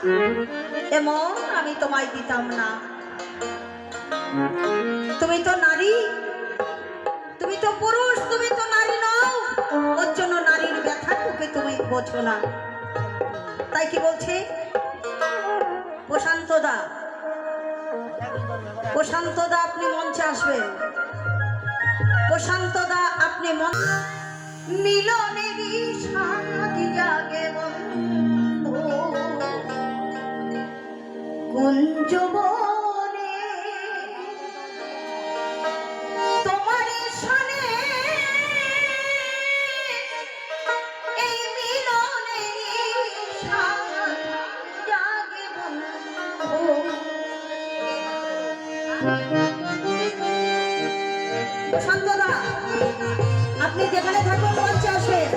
এমন আমি তোমায় দিতাম না। তুমি তো নারী, তুমি তো পুরুষ, তুমি তো নারী নও। ওর জন্য নারীর ব্যথাটুকু তুমি বোঝো না। তাই কি বলছে প্রশান্ত দা? প্রশান্ত দা আপনি মঞ্চে আসবেন। প্রশান্ত দা আপনি মিলনেরই স্বাদ জাগে বন্ধু কুঞ্জবনে, তোমার সনে এই মিলনেরই স্বাদ জাগে বন্ধু। প্রশান্ত দা আপনি যেখানে থাকবেন মঞ্চে আসেন।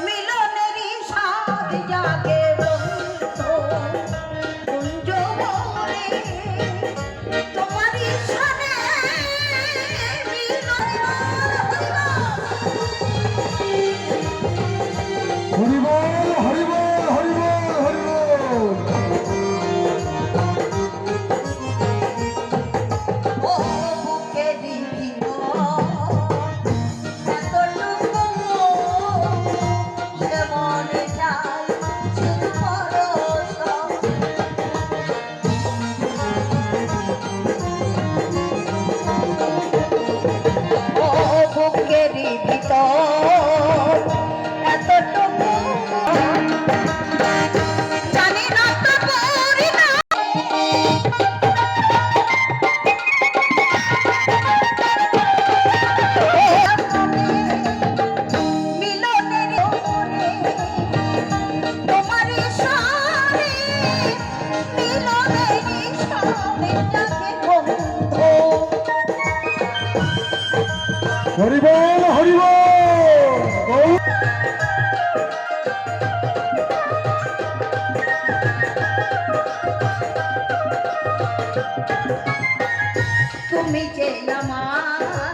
মিলনেরই স্বাদ জাগে বন্ধু কুঞ্জবনে, তোমারই সনে হরিবল হরিবল হরিবল হরিবল। ও বুকে দিবিল এতটুকু সে মনে চায় শুধু পরশ। ও বুকেরই ভিতর এতটুকু জানি না তো করি না। মিলনের মনে তোমারই সাথে মিলনেরই সাথে যাকে বন্ধু। হরিবল হরিবল। তুমি যে আমার